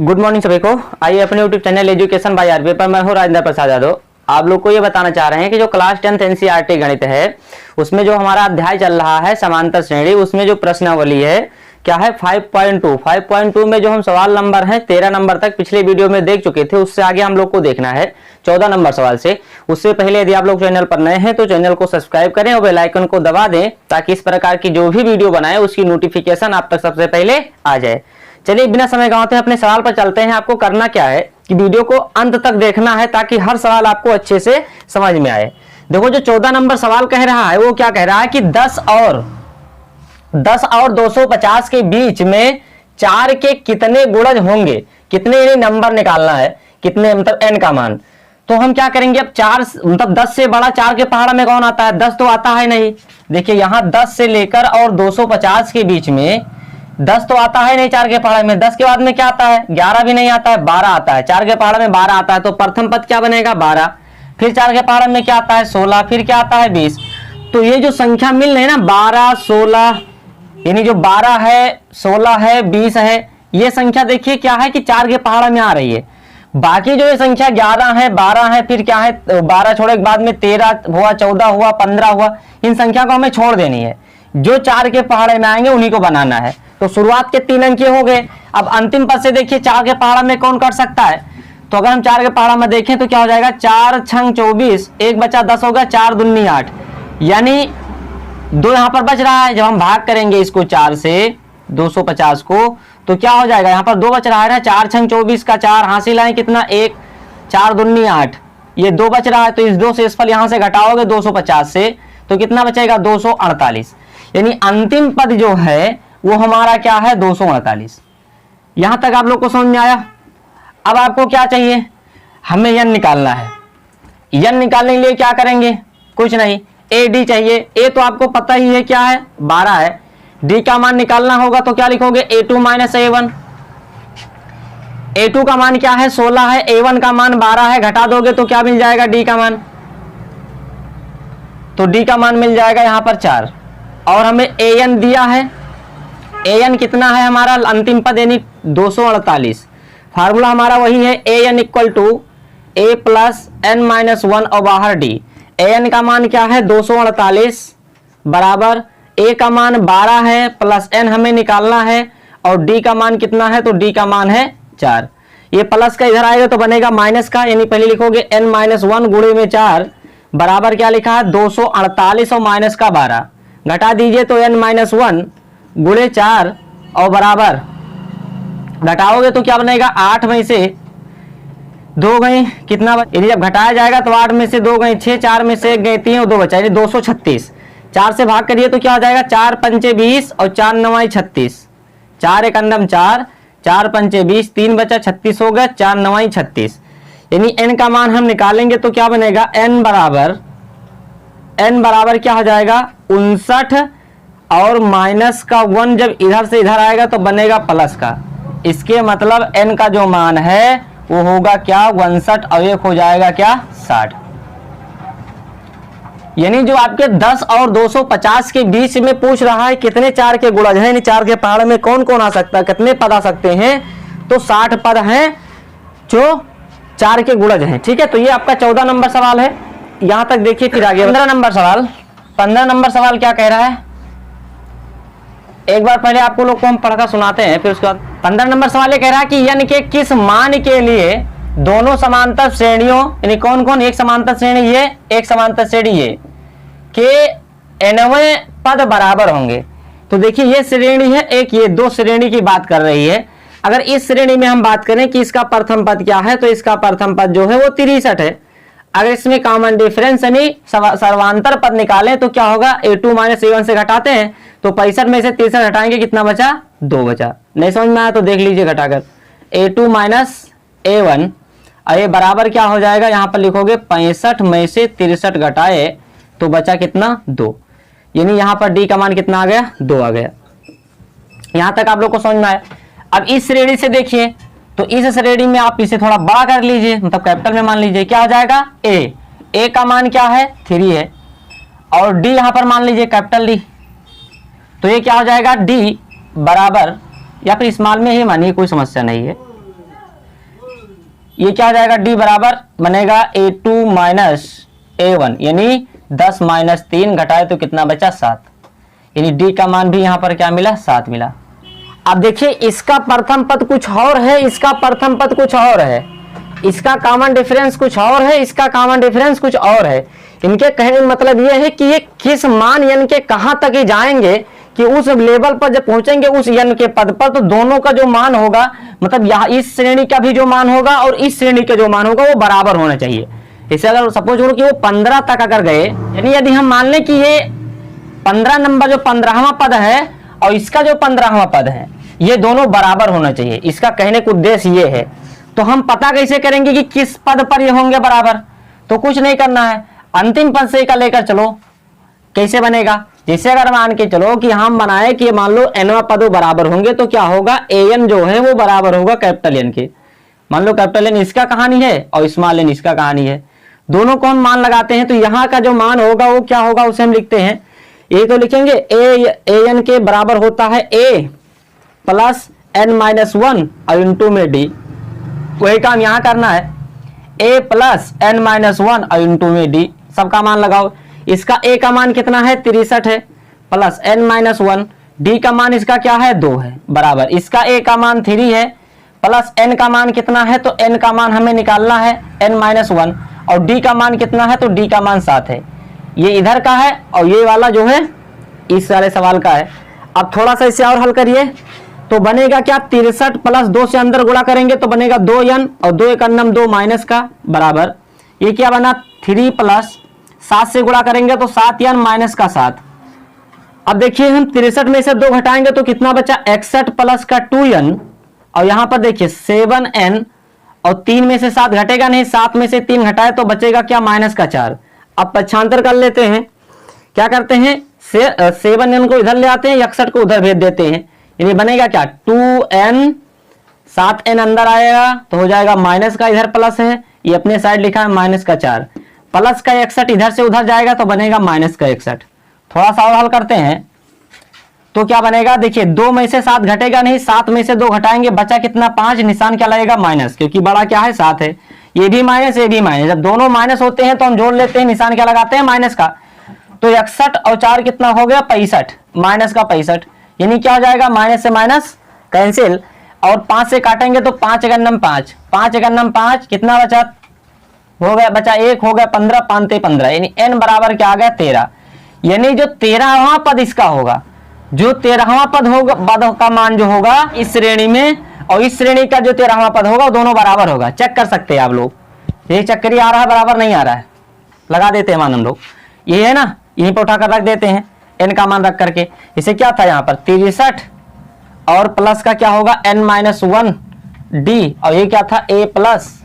Good morning सभी को। आइए अपने YouTube channel education by RB पर मैं हूं राजेंद्र प्रसाद यादव। आप लोग को ये बताना चाह रहे हैं कि जो क्लास 10th एनसीईआरटी गणित है उसमें जो हमारा अध्याय चल रहा है समांतर श्रेणी, उसमें जो प्रश्नावली है क्या है 5.2 में जो हम सवाल नंबर है 13 नंबर तक पिछले वीडियो में देख चुके थे, उससे आगे हम लोग को देखना है 14 नंबर सवाल से। उससे पहले यदि आप लोग चैनल पर नए हैं तो चैनल को सब्सक्राइब करें और बेल आइकन को दबा दें ताकि इस प्रकार की जो भी वीडियो बनाए उसकी नोटिफिकेशन आप तक सबसे पहले आ जाए। चलिए बिना समय गंवाते अपने सवाल पर चलते हैं। आपको करना क्या है कि वीडियो को अंत तक देखना है ताकि हर सवाल आपको अच्छे से समझ में आए। देखो जो 14 नंबर सवाल कह रहा है वो क्या कह रहा है कि 10 और 250 के बीच में 4 के कितने गुणज होंगे, कितने नंबर निकालना है, कितने मतलब n का मान। तो हम क्या करेंगे, अब 4 मतलब 10 से बड़ा 4 के पहाड़ में कौन आता है, 10 तो आता है नहीं। देखिए यहां 10 से लेकर और 250 के बीच में 10 तो आता है नहीं 4 के पहाड़ में। 10 के बाद में क्या आता है, 11 भी नहीं आता है, 12 आता है। 4 के पहाड़ में 12 आता है तो प्रथम पद क्या बनेगा 12। फिर 4 के पहाड़ में क्या आता है 16, फिर क्या आता है 20। तो ये जो संख्या मिल रही है ना 12, 16, यानी जो 12 है, 16 है, 20 है, ये संख्या देखिए क्या है कि 4 के पहाड़ में आ रही है। बाकी जो ये संख्या 11 है, 12 है, फिर क्या है 12 छोड़े के बाद में 13 हुआ, 14 हुआ, 15 हुआ, इन संख्या को हमें छोड़ देनी है। जो 4 के पहाड़ में आएंगे उन्हीं को बनाना है। तो शुरुआत के 3 अंक हो गए। अब अंतिम पद से देखिए 4 के पहाड़ में कौन कर सकता है। तो अगर हम 4 के पहाड़ में देखें तो क्या हो जाएगा 4 छंग 24, एक बचा 10 होगा, 4 दूनी 8, यानी 2 यहां पर बच रहा है। जब हम भाग करेंगे इसको 4 से 250 को तो क्या हो जाएगा, यहां पर 2 बच रहा है ना, 4 छंग 24 का 4 हासिल आए कितना 1, 4 दूनी 8, ये 2 बच रहा है। तो इस 2 से इस फल यहां से घटाओगे 250 से तो कितना बचेगा 248, यानी अंतिम पद जो है वो हमारा क्या है 248। यहां तक आप लोग को समझ में आया। अब आपको क्या चाहिए, हमें यन निकालना है। यन निकालने के लिए क्या करेंगे, कुछ नहीं, ए डी चाहिए। ए तो आपको पता ही है क्या है 12 है। डी का मान निकालना होगा तो क्या लिखोगे a2 माइनस a1। a2 का मान क्या है 16 है, a1 का मान 12 है, घटा दोगे तो क्या मिल जाएगा डी का मान, तो डी का मान मिल जाएगा यहां पर 4। और हमें an दिया है, an कितना है हमारा अंतिम पद यानी 248। फार्मूला हमारा वही है an equal to a plus n minus 1 और बाहर d। an का मान क्या है 248 बराबर a का मान 12 है प्लस n हमें निकालना है और d का मान कितना है, तो d का मान है 4। ये प्लस का इधर आएगा तो बनेगा माइनस का, यानी पहले लिखोगे n माइनस 1 गुणे में 4 बराबर क्या लिखा है 248 और माइनस का 12, घटा दीजिए तो n माइनस 1 गुणे 4 और बराबर घटाओगे तो क्या बनेगा 8 में से 2 गए कितना, यदि जब घटाया जाएगा तो 8 में से 2 गए 6, 4 में से 1 गए 3 और 2 बचा, यानी 236। 4 से भाग करिए तो क्या हो जाएगा 4 पंचे 20 और 4 नवाई 36, 4 एक अंडम 4, 4 पंचे 20, 3 बचा 36 हो गया, 4 नवाई 36, यानी n का मान हम निकालेंगे तो क्या बनेगा n बराबर क्या हो जाएगा 59 और माइनस का 1 जब इधर से इधर आएगा तो बनेगा प्लस का। इसके मतलब n का जो मान है वो होगा क्या 59 और एक हो जाएगा क्या 60। यानी जो आपके 10 और 250 के बीच में पूछ रहा है कितने 4 के गुणज हैं, यानी 4 के पहाड़ में कौन कौन आ सकता है, कितने पद आ सकते हैं, तो 60 पद हैं जो 4 के गुणज हैं। ठीक है, तो ये आपका 14 नंबर सवाल है। यहां तक देखिए फिर आगे 15 नंबर सवाल। 15 नंबर सवाल क्या कह रहा है, एक बार पहले आपको लोग को हम पढ़कर सुनाते हैं फिर उसके बाद। 15 नंबर सवाल ये कह रहा है कि n के किस मान के लिए दोनों समांतर श्रेणियों, यानी कौन कौन, एक समांतर श्रेणी ये, एक समांतर श्रेणी ये, के nवें पद बराबर होंगे। तो देखिए ये श्रेणी है एक, ये 2 श्रेणी की बात कर रही है। अगर इस श्रेणी में हम बात करें कि इसका प्रथम पद क्या है, तो इसका प्रथम पद जो है वो 63 है। अगर इसमें कॉमन डिफरेंस यानी सर्वांतर पद निकालें तो क्या होगा a2 माइनस a1 से घटाते हैं तो 65 में से 63 हटाएंगे कितना बचा 2 बचा। नहीं समझ में आया तो देख लीजिए घटाकर a2 माइनस a1 और ये बराबर क्या हो जाएगा, यहाँ पर लिखोगे 65 में से 63 घटाए तो बचा कितना 2, यानी यहाँ पर d का मान कितना आ गया 2 आ गया। यहाँ तक आप लोग को समझ में आया। अब इस श्रेणी से देखिए तो इस श्रेणी में आप इसे थोड़ा बड़ा कर लीजिए, मतलब कैपिटल में मान लीजिए, क्या हो जाएगा a का मान क्या है 3 है और d यहां पर मान लीजिए कैपिटल D, तो ये क्या हो जाएगा d बराबर, या फिर स्मॉल में ही मानिए कोई समस्या नहीं है, ये क्या हो जाएगा, डी बराबर बनेगा A2 माइनस A1, यानी 10 माइनस 3 घटाए तो कितना बचा 7, यानी डी का मान भी यहाँ पर क्या मिला 7 मिला। अब देखिए इसका प्रथम पद कुछ और है, इसका प्रथम पद कुछ और है, इसका कॉमन डिफरेंस कुछ और है, इसका कॉमन डिफरेंस कुछ और है। इनके कहने का मतलब ये है कि ये किस मान n के कहां तक ही जाएंगे कि उस लेवल पर जब पहुंचेंगे उस n के पद पर, तो दोनों का जो मान होगा, मतलब यहाँ इस श्रेणी का भी जो मान होगा और इस श्रेणी का जो मान होगा वो बराबर होना चाहिए। इसे अगर सपोज करो कि वो 15 तक अगर गए, यानी यदि हम मान लें कि ये 15 नंबर जो 15वां पद है और इसका जो 15वां पद है ये दोनों बराबर होना चाहिए, इसका कहने का उद्देश्य ये है। तो हम पता कैसे करेंगे कि किस पद पर ये होंगे बराबर, तो कुछ नहीं करना है, अंतिम पद से का लेकर चलो। कैसे बनेगा, जैसे अगर मान के चलो कि हम बनाए कि मान लो nवां पद बराबर होंगे तो क्या होगा, an जो है वो बराबर होगा कैपिटल N के। मान लो कैपिटल N इसका कहानी है और स्मॉल n इसका कहानी है, दोनों को हम मान लगाते हैं तो यहाँ का जो मान होगा वो क्या होगा उसे हम लिखते हैं, ये तो लिखेंगे an के बराबर होता है a प्लस n-1 और इंटू में d। वही काम यहाँ करना है, a प्लस n-1 और इंटू में d, सबका मान लगाओ। इसका a का मान कितना है 63 है, प्लस n-1, d का मान इसका क्या है 2 है, बराबर इसका a का मान 3 है, प्लस n का मान कितना है, तो n का मान हमें निकालना है n-1 और d का मान कितना है, तो d का मान 7 है। ये इधर का है और ये वाला जो है इस वाले सवाल का है। अब थोड़ा सा इसे और हल करिए तो बनेगा क्या, 63 प्लस 2 से अंदर गुणा करेंगे तो बनेगा 2n और 2 एक अन्नम 2 माइनस का बराबर, ये क्या बना 3 प्लस 7 से गुणा करेंगे तो 7n माइनस का 7। अब देखिए हम 63 में से 2 घटाएंगे तो कितना बचा 61 प्लस का 2n और यहाँ पर देखिए 7n और 3 में से 7 घटेगा नहीं, 7 में से 3 घटाए तो बचेगा क्या माइनस का 4। अब पक्षांतर कर लेते हैं, क्या करते हैं 7n को इधर ले आते हैं, 61 को उधर भेज देते हैं, यानी बनेगा क्या 2n, 7n अंदर आएगा तो हो जाएगा माइनस का, इधर प्लस है ये अपने साइड लिखा है माइनस का 4, प्लस का 61 इधर से उधर जाएगा तो बनेगा माइनस का 61। थोड़ा सा और हल करते हैं तो क्या बनेगा, देखिए 2 में से 7 घटेगा नहीं, 7 में से 2 घटाएंगे बचा कितना 5, निशान क्या लगेगा माइनस, क्योंकि बड़ा क्या है 7 है, ये भी माइनस ये भी माइनस, जब दोनों माइनस होते हैं तो हम जोड़ लेते हैं, निशान क्या लगाते हैं माइनस का। तो 61 और 4 कितना हो गया 65, माइनस का 65, यानी क्या हो जाएगा माइनस से माइनस कैंसिल और 5 से काटेंगे तो 5 एकन्नम 5, 5 एकन्नम 5 कितना बचा हो गया, बचा 1 हो गया 15, 5 ते 15, यानी n बराबर क्या आ गया 13। यानी जो 13वां पद इसका होगा, जो 13वां पद होगा, पद का मान जो होगा इस श्रेणी में और इस श्रेणी का जो 13वां पद होगा दोनों बराबर होगा। चेक कर सकते हैं आप लोग, ये चक्करी आ रहा है बराबर नहीं आ रहा है, लगा देते हैं मान हम लोग, ये है ना यहीं पर उठाकर रख देते हैं n का मान रख करके। इसे क्या था यहाँ पर 63 और प्लस का क्या होगा n-1 d और ये क्या था a प्लस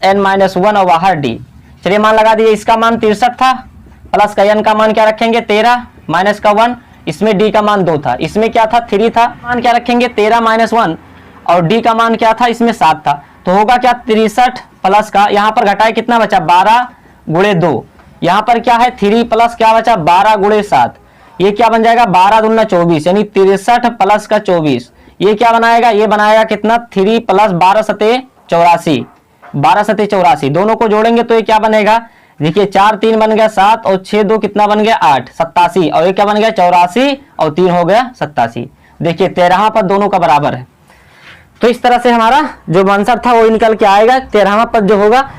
n-1 और बाहर d। चलिए मान लगा दिए, इसका मान 63 था, प्लस का n का मान क्या रखेंगे 13 माइनस का 1, इसमें d का मान 2 था, इसमें क्या था 3 था, मान क्या रखेंगे 13 माइनस 1 और d का मान क्या था इसमें 7 था, तो होगा क्या 63 प्लस का यहाँ पर घटाए कितना बचा 12 गुणे 2, यहाँ पर क्या है 3 प्लस क्या बचा 12 गुणे 7, ये क्या बन जाएगा 12 दूना 24, यानी 63 प्लस का 24, ये क्या बनाएगा, ये बनाएगा कितना 3 प्लस 12 सते 84, 12 सते 84, दोनों को जोड़ेंगे तो ये क्या बनेगा, देखिए 4 3 बन गया 7 और 6 2 कितना बन गया 8, 87 और ये क्या बन गया 84 और 3 हो गया 87। देखिए 13वां पद दोनों का बराबर है, तो इस तरह से हमारा जो आंसर था वो निकल के आएगा। 13वां पद जो होगा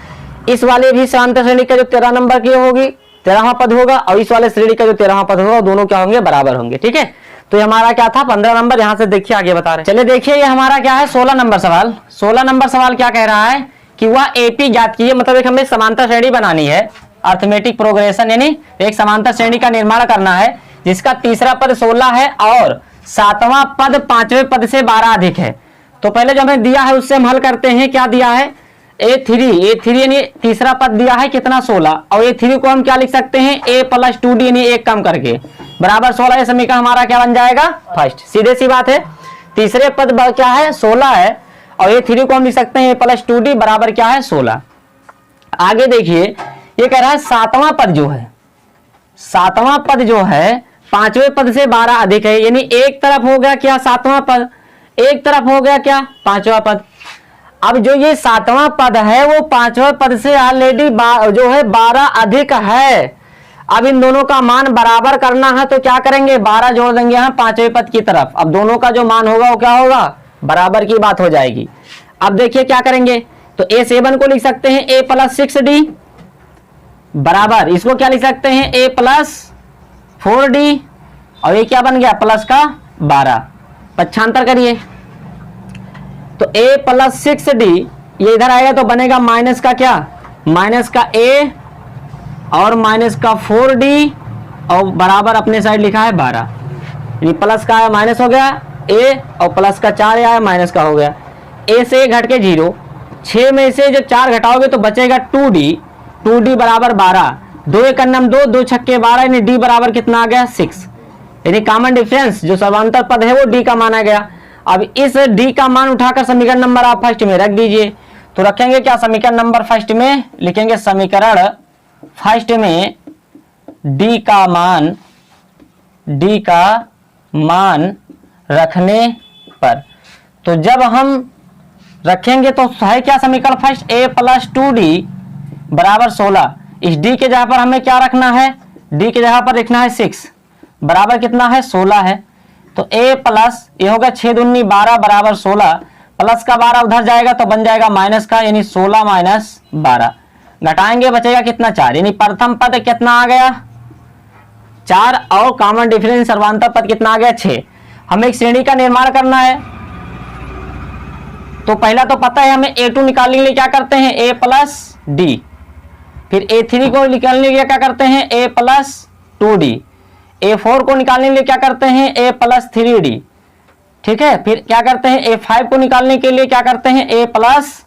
इस वाले भी समांतर श्रेणी का जो 13 नंबर की होगी 13वां पद होगा और इस वाले श्रेणी का जो 13वां पद होगा दोनों क्या होंगे बराबर होंगे। ठीक है, तो ये हमारा क्या था 15 नंबर, यहाँ से देखिए आगे बता रहे हैं। चलिए देखिए ये हमारा क्या है 16 नंबर सवाल। 16 नंबर सवाल क्या कह रहा है कि वह एपी ज्ञात कीजिए, मतलब एक हमें समांतर श्रेणी बनानी है, अर्थमेटिक प्रोग्रेशन, यानी एक समांतर श्रेणी का निर्माण करना है जिसका तीसरा पद 16 है और 7वां पद 5वें पद से 12 अधिक है। तो पहले जो हमें दिया है उससे हम हल करते हैं, क्या दिया है A3 यानी तीसरा पद दिया है कितना 16 और A3 को हम क्या लिख सकते हैं a प्लस 2d यानी एक कम करके बराबर 16। ये समीकरण हमारा क्या बन जाएगा फर्स्ट, सीधे सी बात है। तीसरे पद क्या है 16 है और A3 को हम लिख सकते हैं a प्लस 2d बराबर क्या है 16। आगे देखिए ये कह रहा है 7वां पद जो है, 7वां पद जो है 5वें पद से 12 अधिक है, यानी एक तरफ हो गया क्या 7वां पद, एक तरफ हो गया क्या 5वां पद। अब जो ये 7वां पद है वो 5वें पद से ऑलरेडी जो है 12 अधिक है। अब इन दोनों का मान बराबर करना है तो क्या करेंगे, 12 जोड़ देंगे हम 5वें पद की तरफ। अब दोनों का जो मान होगा वो क्या होगा, बराबर की बात हो जाएगी। अब देखिए क्या करेंगे, तो a7 को लिख सकते हैं a + 6d बराबर, इसको क्या लिख सकते हैं a + 4d, और ये क्या बन गया प्लस का 12। पक्षांतर करिए तो a + 6d ये इधर आएगा तो बनेगा माइनस का क्या, माइनस का a और माइनस का 4d और बराबर अपने साइड लिखा है 12, यानी प्लस का आया माइनस हो गया a और प्लस का 4 आया माइनस का हो गया। a से घट के 0, 6 में से जब 4 घटाओगे तो बचेगा 2d बराबर 12, 2 1 2, 2 छक्के 12, यानी d बराबर कितना आ गया 6, यानी कॉमन डिफरेंस जो समांतर पद है वो d का मान आ गया। अब इस d का मान उठाकर समीकरण नंबर आप फर्स्ट में रख दीजिए। तो रखेंगे क्या, समीकरण नंबर फर्स्ट में लिखेंगे समीकरण फर्स्ट में d का मान रखने पर, तो जब हम रखेंगे तो है क्या समीकरण फर्स्ट a + 2d बराबर 16। इस d के जगह पर हमें क्या रखना है, d के जगह पर लिखना है 6 बराबर कितना है 16 है। तो a प्लस ये होगा 6 दूनी 12 बराबर 16, प्लस का 12 उधर जाएगा तो बन जाएगा माइनस का, यानी 16 - 12, घटाएंगे बचेगा कितना 4, यानी प्रथम पद कितना आ गया 4 और कॉमन डिफरेंस सर्वांतर पद कितना आ गया 6। हमें एक श्रेणी का निर्माण करना है तो पहला तो पता है हमें a2 निकालने के लिए क्या करते हैं a + d, फिर a3 को निकालने के लिए क्या करते हैं a + 2d, a4 को निकालने के लिए क्या करते हैं a + 3d, ठीक है। फिर क्या करते हैं a5 को निकालने के लिए क्या करते हैं a +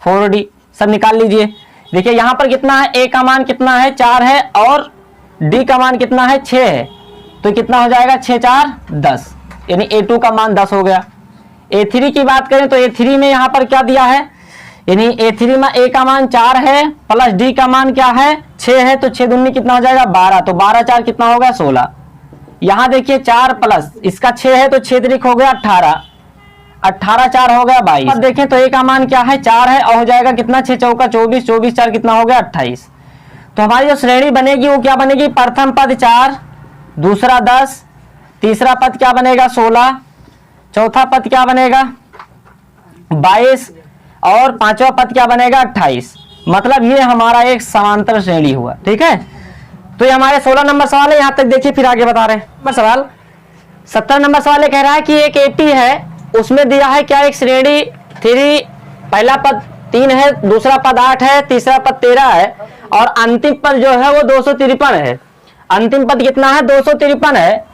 4d, सब निकाल लीजिए। देखिए यहां पर कितना है, a का मान कितना है 4 है और d का मान कितना है 6 है, तो कितना हो जाएगा 6 × 4 = 10, यानी a2 का मान 10 हो गया। a3 की बात करें तो a3 में यहां पर क्या दिया है, यानी a3 में a का मान 4 है प्लस d का मान क्या है 6 है, तो 6 दूनी कितना हो जाएगा 12, तो 12 × 4 कितना होगा 16। यहां देखिए 4 प्लस इसका 6 है तो 6 3 हो गया 18, 18 4 हो गया 22। अब देखें तो a का मान क्या है 4 है और हो जाएगा कितना 6 चौका 24, 24 4 कितना हो गया 28। तो हमारी जो श्रेणी बनेगी वो क्या बनेगी, प्रथम पद 4, दूसरा 10, तीसरा पद क्या बनेगा 16, चौथा पद क्या बनेगा 22 और पांचवा पद क्या बनेगा 28। मतलब ये हमारा एक समांतर श्रेणी हुआ, ठीक है। तो ये हमारे 16 नंबर सवाल है, यहां तक देखिए फिर आगे बता रहे हैं। सवाल 17 नंबर सवाल ये कह रहा है कि एक 80 है, उसमें दिया है क्या एक श्रेणी 3, पहला पद 3 है, दूसरा पद 8 है, तीसरा पद 13 है और अंतिम पद जो है वो 253 है। अंतिम पद कितना है 253 है,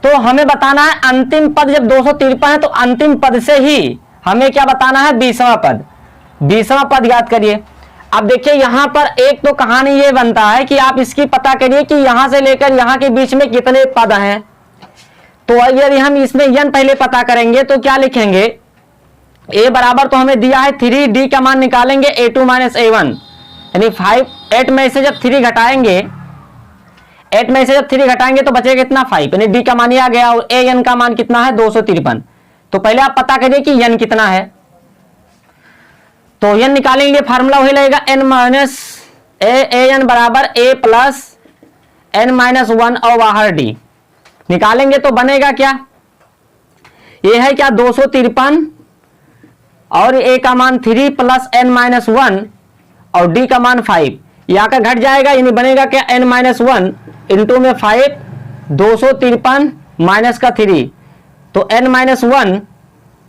तो हमें बताना है अंतिम पद जब 253 है तो अंतिम पद से ही हमें क्या बताना है 20वां पद, 20वां पद याद करिए। अब देखिए यहां पर एक तो कहानी ये बनता है कि आप इसकी पता करिए कि यहां से लेकर यहां के बीच में कितने पद हैं। तो यदि हम इसमें n पहले पता करेंगे तो क्या लिखेंगे, a बराबर तो हमें दिया है 3, d का मान निकालेंगे a2 - a1, यानी 5, 8 में से जब 3 घटाएंगे 8 में से जब 3 घटाएंगे तो बचेगा कितना 5, यानी d का मान ही आ गया और an का मान कितना है 253। तो पहले आप पता करिए कि n कितना है, तो n निकालने के लिए फार्मूला वही लगेगा an बराबर a + n-1 और बाहर d निकालेंगे तो बनेगा क्या, ये है क्या 253 और a का मान 3 + n-1 और d का मान 5, यहाँ का घट जाएगा यानी बनेगा क्या n-1 इंटू में 5, 253 माइनस का 3, तो n-1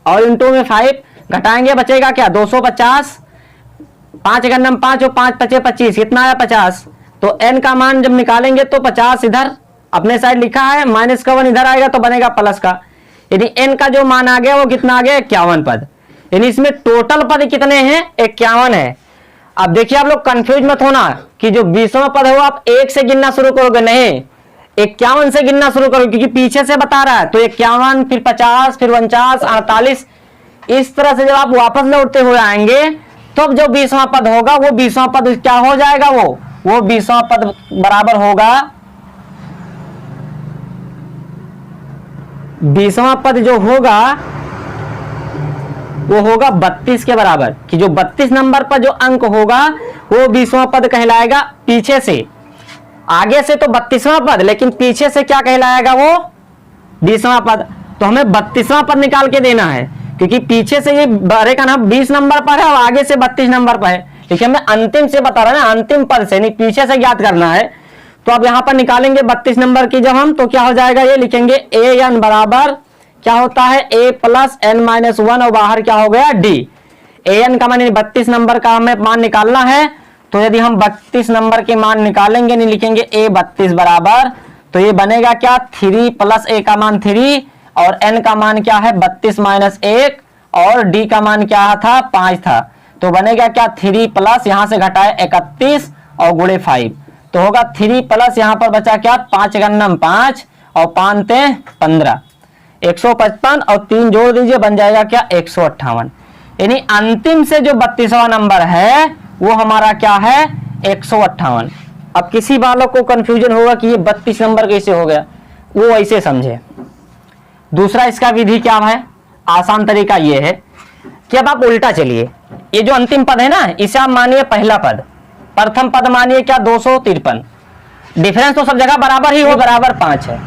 और इंटू में 5 घटाएंगे बचेगा क्या 250, 5 × 5 और 5 × 5 = 25, कितना है 50। तो n का मान जब निकालेंगे तो 50 इधर अपने साइड लिखा है, माइनस का 1 इधर आएगा तो बनेगा प्लस का, यानी n का जो मान आ गया वो कितना आ गया 51 पद, यानी इसमें टोटल पद कितने हैं 51 है। अब देखिए आप लोग कंफ्यूज मत होना कि जो 20वां पद है वो आप 1 से गिनना शुरू करोगे, नहीं 51 से गिनना शुरू करोगे क्योंकि पीछे से बता रहा है। तो 51 फिर 50 फिर 49 48, इस तरह से जब आप वापस लौटते हुए आएंगे तब जो 20वां पद होगा वो 20वां पद क्या हो जाएगा, वो 20वां पद बराबर होगा, 20वां पद जो होगा वो होगा 32 के बराबर, कि जो 32 नंबर पर जो अंक होगा वो 20वां पद कहलाएगा। पीछे से, आगे से तो 32वां पद, लेकिन पीछे से क्या कहलाएगा वो 20वां पद। तो हमें 32वां पद निकाल के देना है, क्योंकि पीछे से ये बारे का नाम 20 नंबर पर है और आगे से 32 नंबर पर है, लेकिन हमें अंतिम से बता रहा है ना, अंतिम पद से नहीं पीछे से ज्ञात करना है। तो अब यहां पर निकालेंगे 32 नंबर की जब हम, तो क्या हो जाएगा, ये लिखेंगे ए एन बराबर क्या होता है ए प्लस एन माइनस 1 और बाहर क्या हो गया डी। ए एन का मान 32 नंबर का हमें मान निकालना है, तो यदि हम 32 नंबर के मान निकालेंगे, नहीं लिखेंगे ए 32 बराबर, तो ये बनेगा क्या 3 प्लस ए का मान 3 और एन का मान क्या है 32 माइनस 1 और डी का मान क्या था 5 था, तो बनेगा क्या 3 प्लस यहां से घटाए 31 और गुणे 5, तो होगा 3 प्लस यहां पर बचा क्या 5 गन्नम 5 और 5 ते 15, 155 और 3 जोड़ दीजिए बन जाएगा क्या 158। यानी अंतिम से जो 32वां नंबर है वो हमारा क्या है 158। अब किसी वालों को कंफ्यूजन होगा कि ये 32 नंबर कैसे हो गया, वो ऐसे समझे। दूसरा इसका विधि क्या है, आसान तरीका ये है कि अब आप उल्टा चलिए, ये जो अंतिम पद है ना इसे आप मानिए पहला पद, प्रथम पद मानिए क्या 253, डिफरेंस तो सब जगह बराबर ही हो, बराबर 5 है।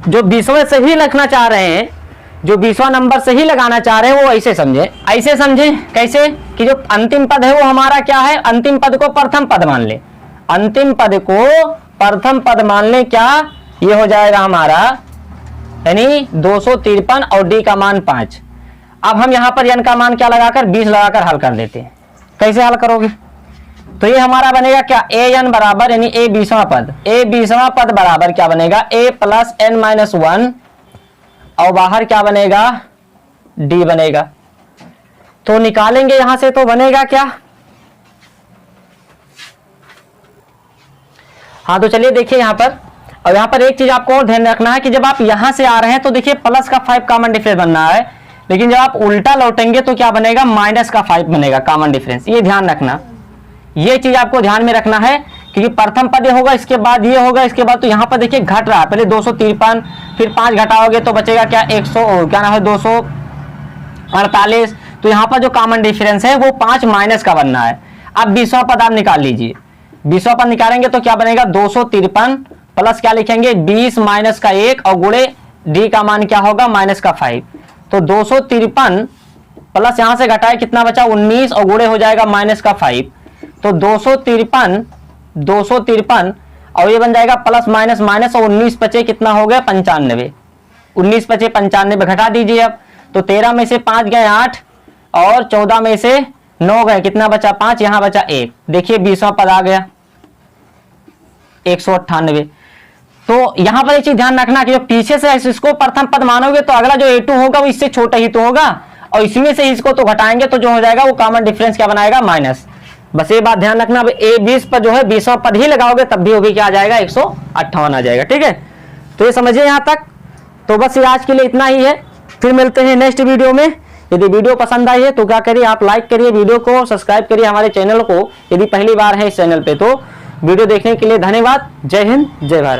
जो 20वें से ही लिखना चाह रहे हैं, जो 20वां नंबर से ही लगाना चाह रहे हैं वो ऐसे समझे, ऐसे समझे कैसे कि जो अंतिम पद है वो हमारा क्या है, अंतिम पद को प्रथम पद मान ले, अंतिम पद को प्रथम पद मान ले, क्या ये हो जाएगा हमारा यानी 253 और डी का मान 5। अब हम यहां पर एन का मान क्या लगाकर 20 लगाकर हल कर लेते हैं। कैसे हल करोगे, तो ये हमारा बनेगा क्या ए एन बराबर यानी ए 20वां पद, ए 20वां पद बराबर क्या बनेगा ए प्लस एन माइनस 1 और बाहर क्या बनेगा डी बनेगा। तो निकालेंगे यहां से तो बनेगा क्या, हाँ तो चलिए देखिए यहां पर, और यहां पर एक चीज आपको और ध्यान रखना है कि जब आप यहां से आ रहे हैं तो देखिए प्लस का 5 कॉमन डिफरेंस बनना है, लेकिन जब आप उल्टा लौटेंगे तो क्या बनेगा माइनस का 5 बनेगा कॉमन डिफरेंस। ये ध्यान रखना, ये चीज आपको ध्यान में रखना है, क्योंकि प्रथम पद होगा इसके बाद ये होगा इसके बाद, तो यहां पर देखिए घट रहा है, पहले 253 फिर 5 घटाओगे तो बचेगा क्या 100 क्या नाम है 248, तो यहां पर जो कॉमन डिफरेंस है वो 5 माइनस का बनना है। अब 20वां पद आप निकाल लीजिए, 20वां पद निकालेंगे तो क्या बनेगा 253 प्लस क्या लिखेंगे 20 माइनस का 1 और गुणे डी का मान क्या होगा माइनस का 5, तो 253 प्लस यहां से घटाए कितना बचा 19 और गुणे हो जाएगा माइनस का 5, तो 253 और ये बन जाएगा प्लस माइनस माइनस और 19 बचे कितना हो गया 95, 19 बचे 95 घटा दीजिए। अब तो 13 में से 5 गए 8 और 14 में से 9 गए, कितना बचा 5, यहां बचा 1, देखिए 20वां पद आ गया 198। तो यहां पर एक चीज ध्यान रखना कि जो पीछे से इसको प्रथम पद मानोगे तो अगला जो A2 होगा वो इससे छोटा ही तो होगा, और इसमें से इसको तो घटाएंगे तो जो हो जाएगा वो कॉमन डिफरेंस क्या बनाएगा माइनस। बस ये बात ध्यान रखना, अब A20 पर जो है 20वां पद ही लगाओगे तब भी वो भी क्या आ जाएगा 158 आ जाएगा। ठीक है, तो ये समझिए यहां तक। तो बस ये आज के लिए इतना ही है, फिर मिलते हैं नेक्स्ट वीडियो में। यदि वीडियो पसंद आई है तो क्या करिए आप लाइक करिए वीडियो को, सब्सक्राइब करिए हमारे चैनल को यदि पहली बार है इस चैनल पे। तो वीडियो देखने के लिए धन्यवाद। जय हिंद, जय भारत।